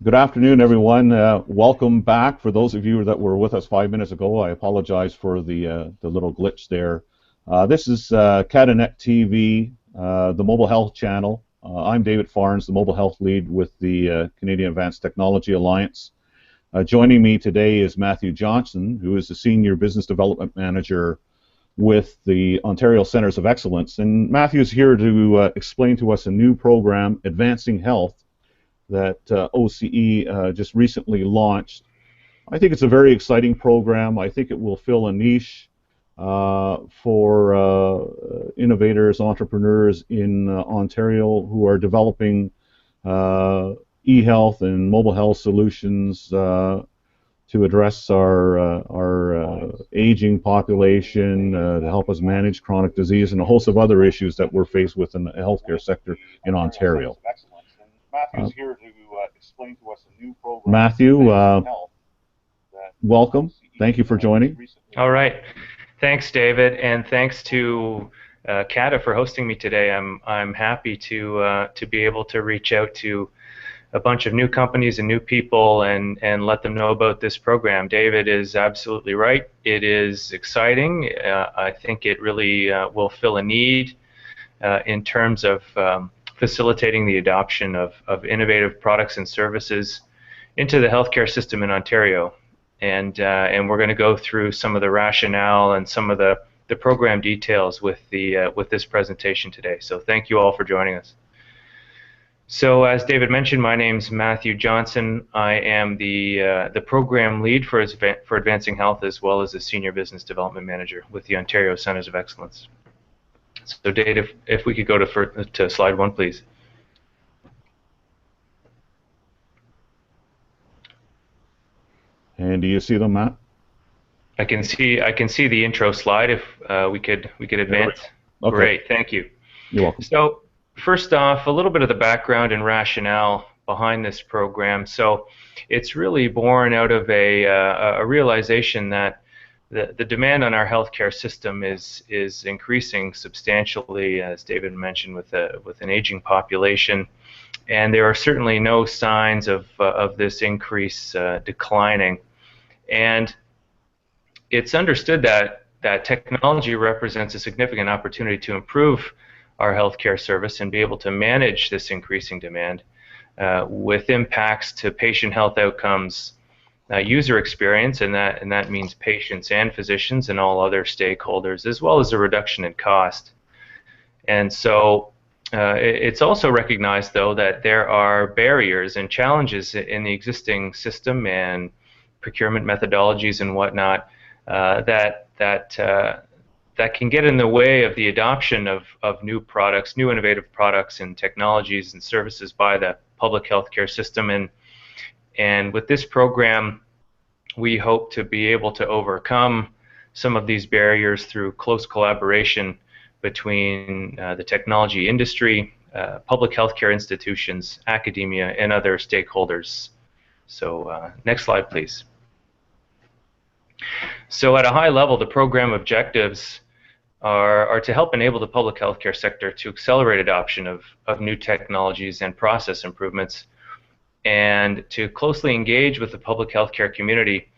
Good afternoon, everyone. Welcome back. For those of you that were with us 5 minutes ago, I apologize for the little glitch there. This is CATAnetTV, the mobile health channel. I'm David Farnes, the mobile health lead with the Canadian Advanced Technology Alliance. Joining me today is Matthew Johnson, who is the Senior Business Development Manager with the Ontario Centres of Excellence. And Matthew is here to explain to us a new program, Advancing Health, that OCE just recently launched. I think it's a very exciting program. I think it will fill a niche for innovators, entrepreneurs in Ontario who are developing e-health and mobile health solutions to address our aging population, to help us manage chronic disease and a host of other issues that we're faced with in the healthcare sector in Ontario. Matthew's here to explain to us a new program. Matthew, welcome. Thank you for joining. All right. Thanks, David, and thanks to CATA for hosting me today. I'm happy to be able to reach out to a bunch of new companies and new people and let them know about this program. David is absolutely right. It is exciting. I think it really will fill a need in terms of facilitating the adoption of innovative products and services into the healthcare system in Ontario. And we're going to go through some of the rationale and some of the program details with this presentation today. So thank you all for joining us. So as David mentioned, my name's Matthew Johnson. I am the program lead for Advancing Health, as well as the Senior Business Development Manager with the Ontario Centres of Excellence. So Dave, if we could go to slide 1, please. And do you see them, Matt? I can see the intro slide. If we could advance. Okay. Great, thank you. You're welcome. So first off, a little bit of the background and rationale behind this program. So it's really born out of a realization that the demand on our healthcare system is increasing substantially, as David mentioned, with an aging population, and there are certainly no signs of this increase declining. And it's understood that technology represents a significant opportunity to improve our healthcare service and be able to manage this increasing demand with impacts to patient health outcomes, user experience, and that means patients and physicians and all other stakeholders, as well as a reduction in cost. And so it's also recognized, though, that there are barriers and challenges in the existing system and procurement methodologies and whatnot that can get in the way of the adoption of new products, new innovative products and technologies and services by the public healthcare system. And with this program, we hope to be able to overcome some of these barriers through close collaboration between the technology industry, public healthcare institutions, academia, and other stakeholders. So next slide, please. So at a high level, the program objectives are to help enable the public healthcare sector to accelerate adoption of new technologies and process improvements, and to closely engage with the public healthcare community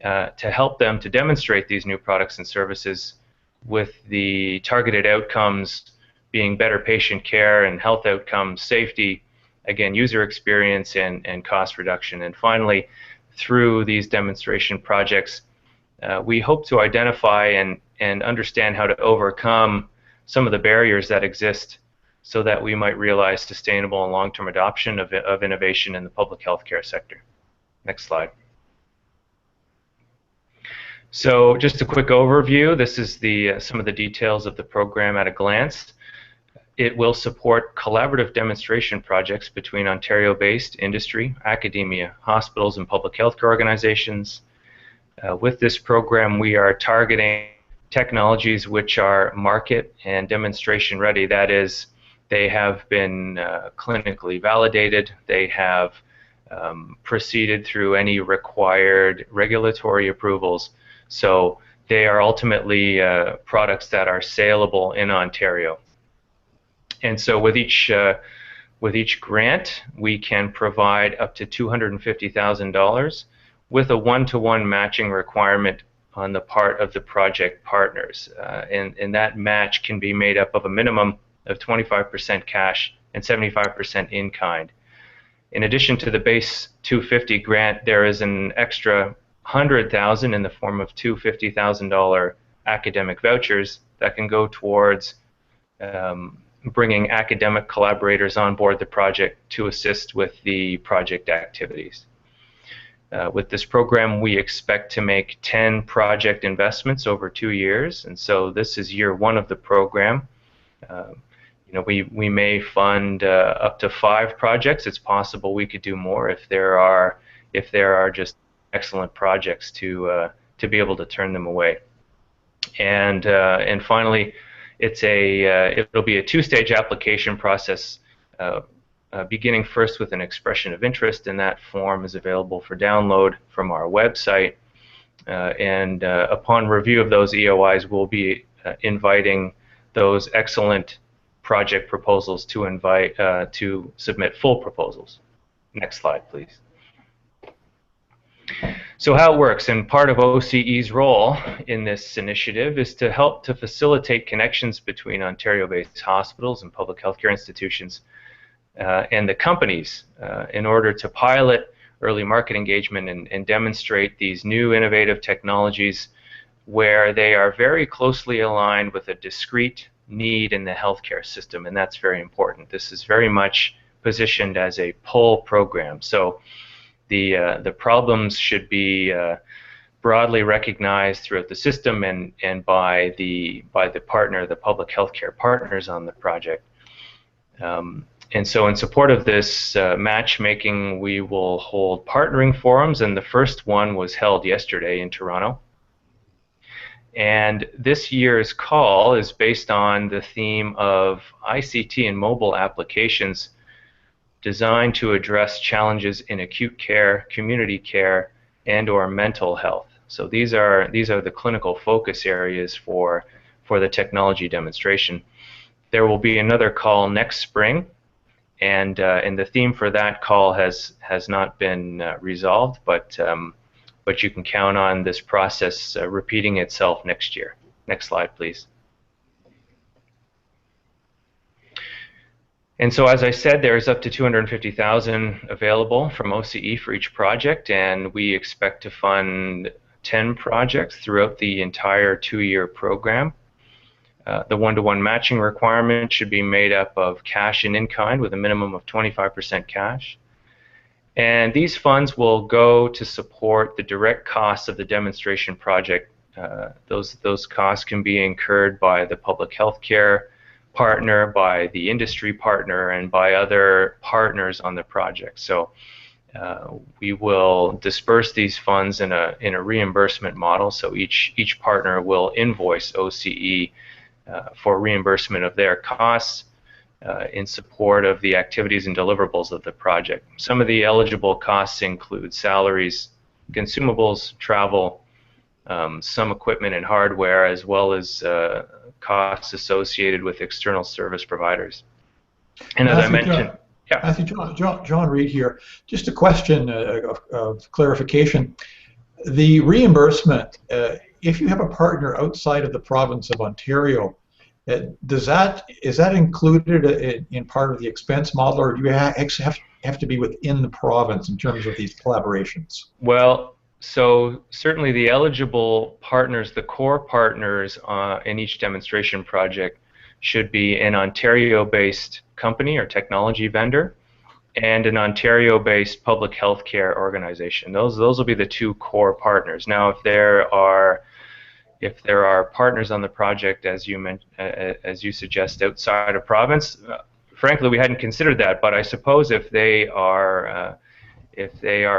to help them to demonstrate these new products and services, with the targeted outcomes being better patient care and health outcomes, safety, again, user experience, and cost reduction. And finally, through these demonstration projects, we hope to identify and understand how to overcome some of the barriers that exist so that we might realize sustainable and long-term adoption of innovation in the public healthcare sector. Next slide. So just a quick overview. This is some of the details of the program at a glance. It will support collaborative demonstration projects between Ontario-based industry, academia, hospitals, and public healthcare organizations. With this program, we are targeting technologies which are market and demonstration ready. That is, they have been clinically validated. They have proceeded through any required regulatory approvals. So they are ultimately products that are saleable in Ontario. And so with each With each grant, we can provide up to $250,000 with a one-to-one matching requirement on the part of the project partners. And that match can be made up of a minimum of 25% cash and 75% in kind. In addition to the base $250 grant, there is an extra $100,000 in the form of two $50,000 academic vouchers that can go towards bringing academic collaborators on board the project to assist with the project activities. With this program, we expect to make 10 project investments over 2 years, and so this is year 1 of the program. We may fund up to 5 projects. It's possible we could do more if there are just excellent projects to be able to turn them away. And finally, it'll be a 2-stage application process, beginning first with an expression of interest, and that form is available for download from our website. And upon review of those EOIs, we'll be inviting those excellent project proposals to submit full proposals. Next slide, please. So how it works, and part of OCE's role in this initiative is to help to facilitate connections between Ontario-based hospitals and public healthcare institutions and the companies in order to pilot early market engagement and demonstrate these new innovative technologies where they are very closely aligned with a discrete need in the healthcare system, and that's very important. This is very much positioned as a pull program. So the problems should be broadly recognized throughout the system and by the partner, the public healthcare partners on the project. And so in support of this matchmaking, we will hold partnering forums, and the first one was held yesterday in Toronto. And this year's call is based on the theme of ICT and mobile applications designed to address challenges in acute care, community care, and/or mental health. So these are the clinical focus areas for the technology demonstration. There will be another call next spring, and the theme for that call has not been resolved, but you can count on this process repeating itself next year. Next slide, please. And so, as I said, there's up to $250,000 available from OCE for each project, and we expect to fund 10 projects throughout the entire 2-year program. The one-to-one matching requirement should be made up of cash and in-kind with a minimum of 25% cash. And these funds will go to support the direct costs of the demonstration project. Those costs can be incurred by the public health care partner, by the industry partner, and by other partners on the project. So we will disperse these funds in a reimbursement model. So each partner will invoice OCE for reimbursement of their costs in support of the activities and deliverables of the project. Some of the eligible costs include salaries, consumables, travel, some equipment and hardware, as well as costs associated with external service providers. And as I mentioned, Matthew, John Reed here. Just a question of clarification. The reimbursement, if you have a partner outside of the province of Ontario, is that included in part of the expense model, or do you have to be within the province in terms of these collaborations? Well, so certainly the eligible partners, the core partners in each demonstration project, should be an Ontario-based company or technology vendor and an Ontario-based public health care organization. Those will be the 2 core partners. Now, if there are partners on the project, as you suggest, outside of province, frankly, we hadn't considered that. But I suppose if they are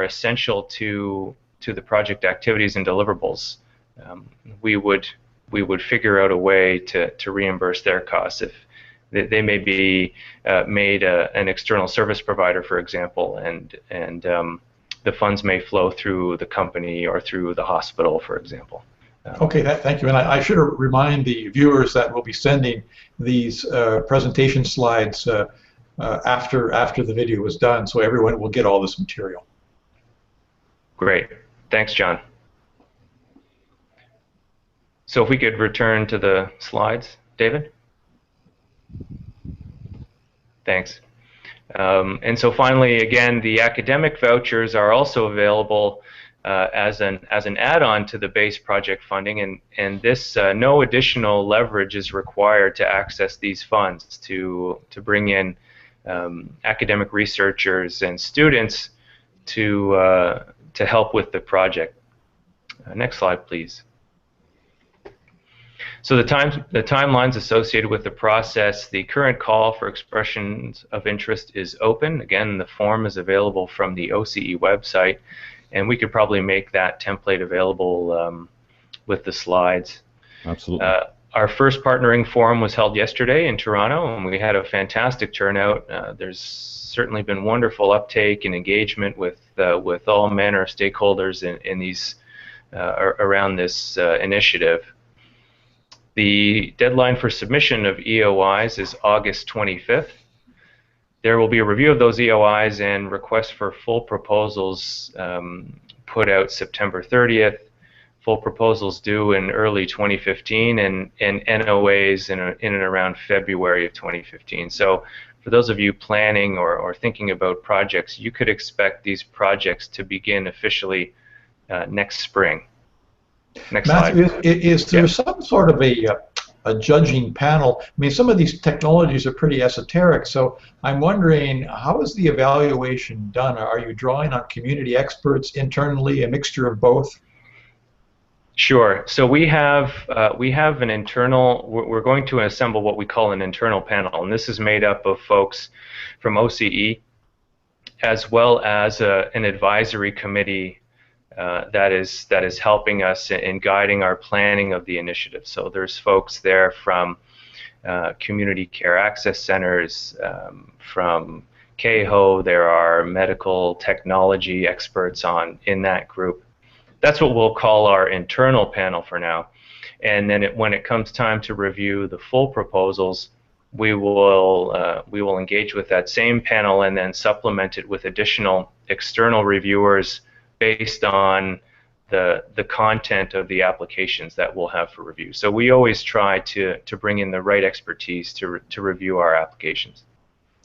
essential to the project activities and deliverables, we would figure out a way to reimburse their costs. If they may be made an external service provider, for example, and the funds may flow through the company or through the hospital, for example. Okay, thank you. And I should remind the viewers that we'll be sending these presentation slides after the video is done, so everyone will get all this material. Great. Thanks, John. So if we could return to the slides, David. Thanks. And so finally, again, the academic vouchers are also available as an add-on to the base project funding, and this no additional leverage is required to access these funds to bring in academic researchers and students to help with the project. Next slide, please. So the timelines associated with the process, the current call for expressions of interest is open. Again, the form is available from the OCE website, and we could probably make that template available with the slides. Absolutely. Our first partnering forum was held yesterday in Toronto, and we had a fantastic turnout. There's certainly been wonderful uptake and engagement with all manner of stakeholders in these around this initiative. The deadline for submission of EOIs is August 25th. There will be a review of those EOIs and requests for full proposals put out September 30th. Full proposals due in early 2015, and NOAs in and around February of 2015. So for those of you planning or thinking about projects, you could expect these projects to begin officially next spring. Next Matthew, slide. is there some sort of a judging panel? I mean, some of these technologies are pretty esoteric, so I'm wondering, how is the evaluation done? Are you drawing on community experts internally, a mixture of both? Sure. So we have an internal. We're going to assemble what we call an internal panel, and this is made up of folks from OCE, as well as an advisory committee that is helping us in guiding our planning of the initiative. So there's folks there from community care access centers, from CAHO. There are medical technology experts in that group. That's what we'll call our internal panel for now. And then when it comes time to review the full proposals, we will engage with that same panel and then supplement it with additional external reviewers based on the content of the applications that we'll have for review. So we always try to bring in the right expertise to review our applications.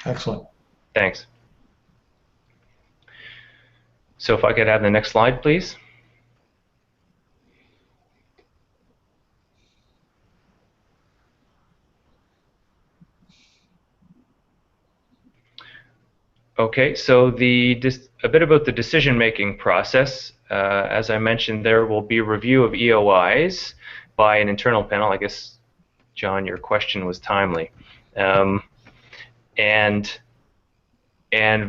Excellent. Thanks. So if I could have the next slide, please. Okay, so a bit about the decision-making process. As I mentioned, there will be review of EOIs by an internal panel. I guess, John, your question was timely. And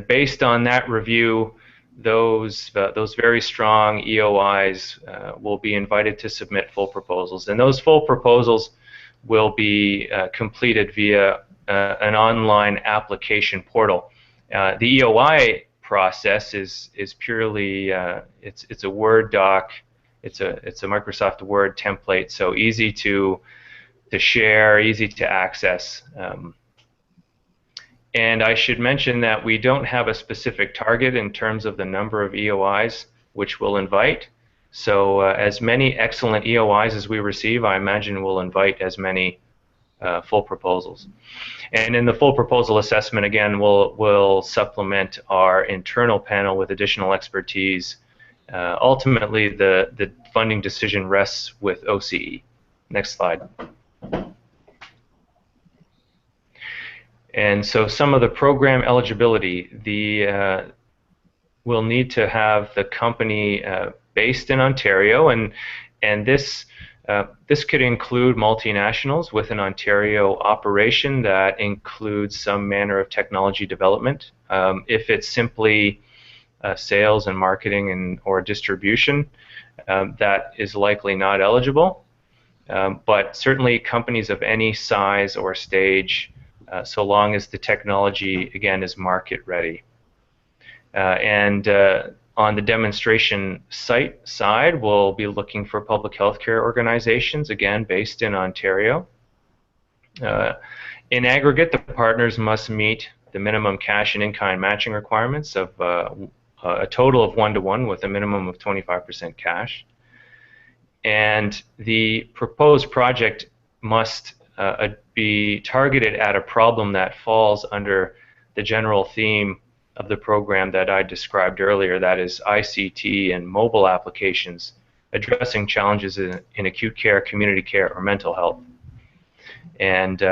based on that review, those very strong EOIs will be invited to submit full proposals, and those full proposals will be completed via an online application portal. The EOI process is purely it's a Word doc. It's a Microsoft Word template, so easy to share, easy to access. And I should mention that we don't have a specific target in terms of the number of EOIs which we'll invite. So as many excellent EOIs as we receive, I imagine we'll invite as many full proposals. And in the full proposal assessment, again, we'll supplement our internal panel with additional expertise. Ultimately, the funding decision rests with OCE. Next slide. And so some of the program eligibility, we'll need to have the company based in Ontario, and this could include multinationals with an Ontario operation that includes some manner of technology development. If it's simply sales and marketing or distribution, that is likely not eligible. But certainly companies of any size or stage, so long as the technology, again, is market ready. On the demonstration site side, we'll be looking for public healthcare organizations, again, based in Ontario. In aggregate, the partners must meet the minimum cash and in-kind matching requirements of a total of 1-to-1 with a minimum of 25% cash. And the proposed project must be targeted at a problem that falls under the general theme of the program that I described earlier, that is ICT and mobile applications addressing challenges in acute care, community care, or mental health. And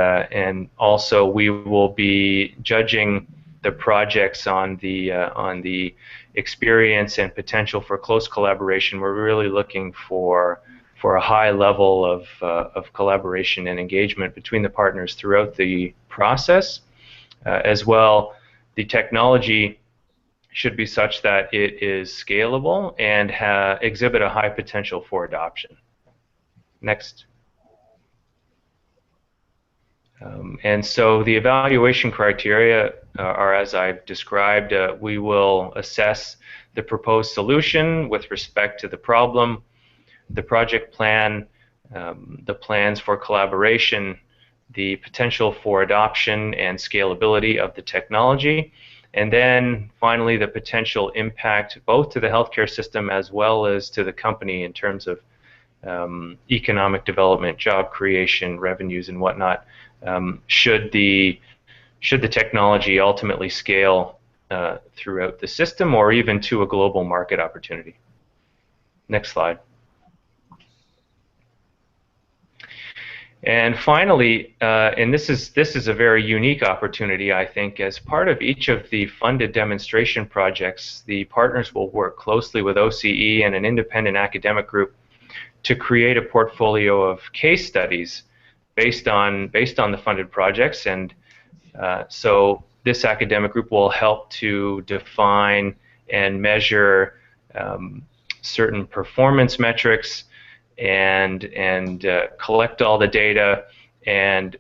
also we will be judging the projects on the experience and potential for close collaboration. We're really looking for a high level of collaboration and engagement between the partners throughout the process. As well, the technology should be such that it is scalable and exhibit a high potential for adoption. Next. And so the evaluation criteria are as I've described. We will assess the proposed solution with respect to the problem, the project plan, the plans for collaboration, the potential for adoption and scalability of the technology, and then finally the potential impact both to the healthcare system as well as to the company in terms of economic development, job creation, revenues, and whatnot, should the technology ultimately scale throughout the system or even to a global market opportunity. Next slide. And finally, and this is a very unique opportunity, I think. As part of each of the funded demonstration projects, the partners will work closely with OCE and an independent academic group to create a portfolio of case studies based on the funded projects. And so this academic group will help to define and measure certain performance metrics and collect all the data and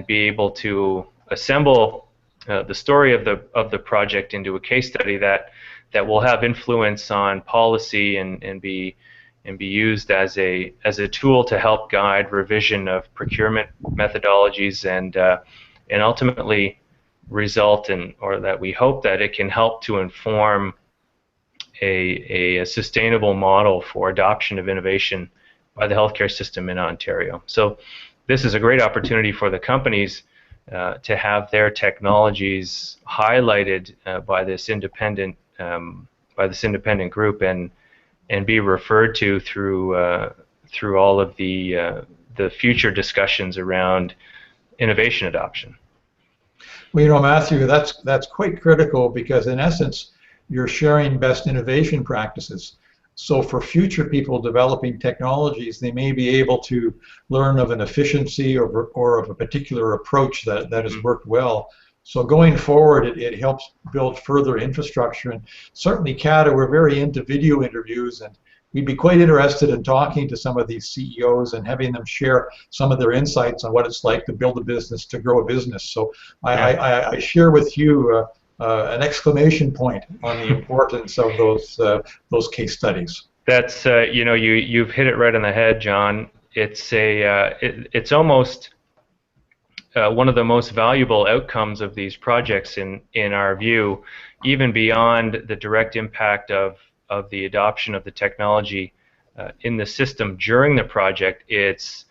be able to assemble the story of the project into a case study that will have influence on policy and be used as a tool to help guide revision of procurement methodologies and ultimately result in, or that we hope that it can help to inform a sustainable model for adoption of innovation by the healthcare system in Ontario. So this is a great opportunity for the companies to have their technologies highlighted by this independent group and be referred to through all of the future discussions around innovation adoption. Well, you know, Matthew, that's quite critical because in essence you're sharing best innovation practices. So for future people developing technologies, they may be able to learn of an efficiency or of a particular approach that has worked well. So going forward, it helps build further infrastructure. And certainly CATA, we're very into video interviews, and we'd be quite interested in talking to some of these CEOs and having them share some of their insights on what it's like to build a business, to grow a business. So I share with you an exclamation point on the importance of those case studies. That's you know, you've hit it right on the head, John. It's it's almost one of the most valuable outcomes of these projects in our view, even beyond the direct impact of the adoption of the technology in the system during the project. It's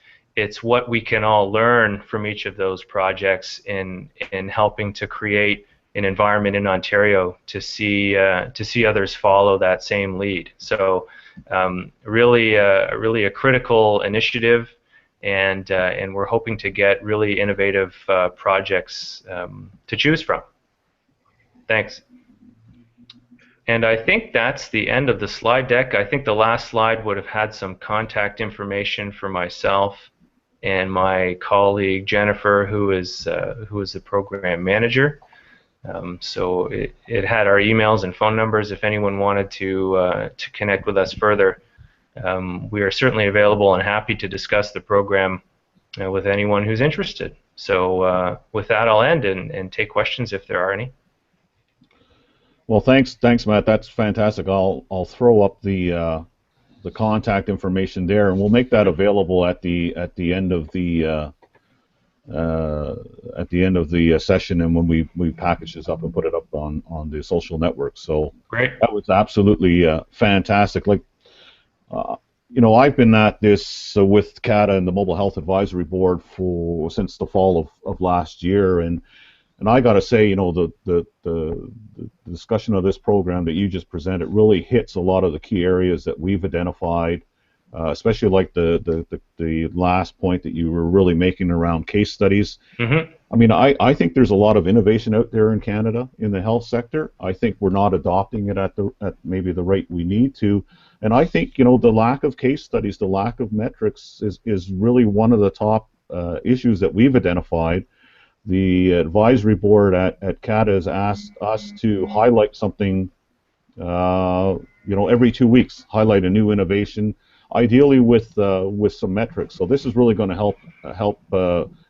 what we can all learn from each of those projects in helping to create an environment in Ontario to see others follow that same lead. So really a critical initiative, and we're hoping to get really innovative projects to choose from. Thanks. And I think that's the end of the slide deck. I think the last slide would have had some contact information for myself and my colleague Jennifer, who is the program manager. So it had our emails and phone numbers if anyone wanted to connect with us further. We are certainly available and happy to discuss the program with anyone who's interested. So with that, I'll end and take questions if there are any. Well, thanks, Matt. That's fantastic. I'll throw up the contact information there, and we'll make that available at the end of the at the end of the session, and when we package this up and put it up on the social network. So Great. that was absolutely fantastic. Like, I've been at this with CATA and the Mobile Health Advisory Board since the fall of last year, and I got to say, the discussion of this program that you just presented really hits a lot of the key areas that we've identified, especially like the last point that you were really making around case studies. Mm-hmm. I mean, I think there's a lot of innovation out there in Canada in the health sector. I think we're not adopting it at maybe the rate we need to. And I think, the lack of case studies, the lack of metrics is really one of the top issues that we've identified. The advisory board at CATA has asked us to highlight something, every 2 weeks, highlight a new innovation, ideally with some metrics. So this is really going to help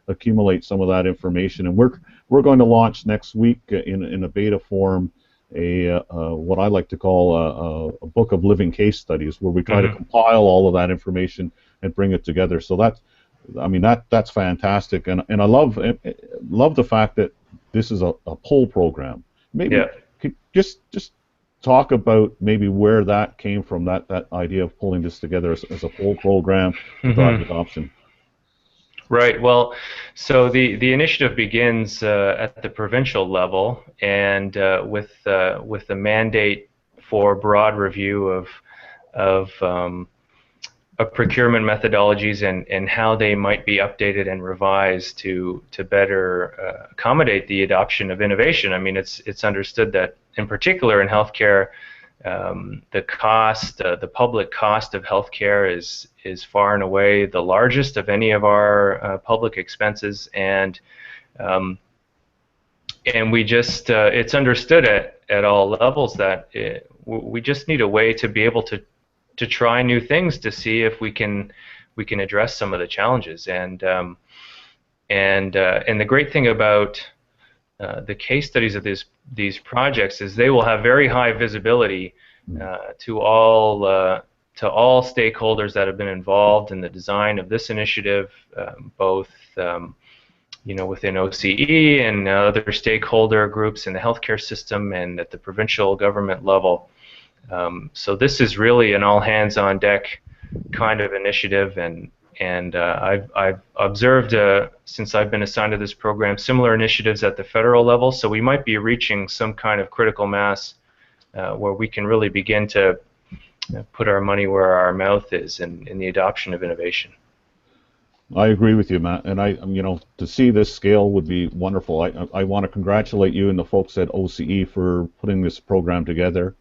accumulate some of that information, and we're going to launch next week in a beta form what I like to call a book of living case studies, where we try to compile all of that information and bring it together. So that's fantastic, and I love the fact that this is a poll program. Maybe just talk about maybe where that came from, that idea of pulling this together as a poll program to drive adoption. Right. Well, so the initiative begins at the provincial level, and with the mandate for broad review of procurement methodologies and how they might be updated and revised to better accommodate the adoption of innovation. I mean, it's understood that in particular in healthcare, the public cost of healthcare is far and away the largest of any of our public expenses, and we just it's understood at all levels that we just need a way to be able to try new things to see if we can address some of the challenges. And the great thing about the case studies of these projects is they will have very high visibility to all stakeholders that have been involved in the design of this initiative, both within OCE and other stakeholder groups in the healthcare system and at the provincial government level. So this is really an all-hands-on-deck kind of initiative, and I've observed since I've been assigned to this program similar initiatives at the federal level. So we might be reaching some kind of critical mass where we can really begin to put our money where our mouth is in the adoption of innovation. I agree with you, Matt, and to see this scale would be wonderful. I want to congratulate you and the folks at OCE for putting this program together.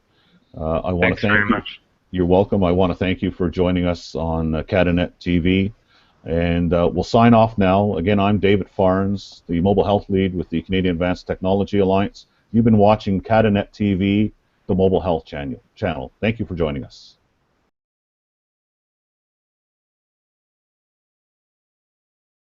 I want Thanks to thank very you. much. You're welcome. I want to thank you for joining us on CATAnetTV, and we'll sign off now. Again, I'm David Farnes, the Mobile Health Lead with the Canadian Advanced Technology Alliance. You've been watching CATAnetTV, the Mobile Health channel. Thank you for joining us.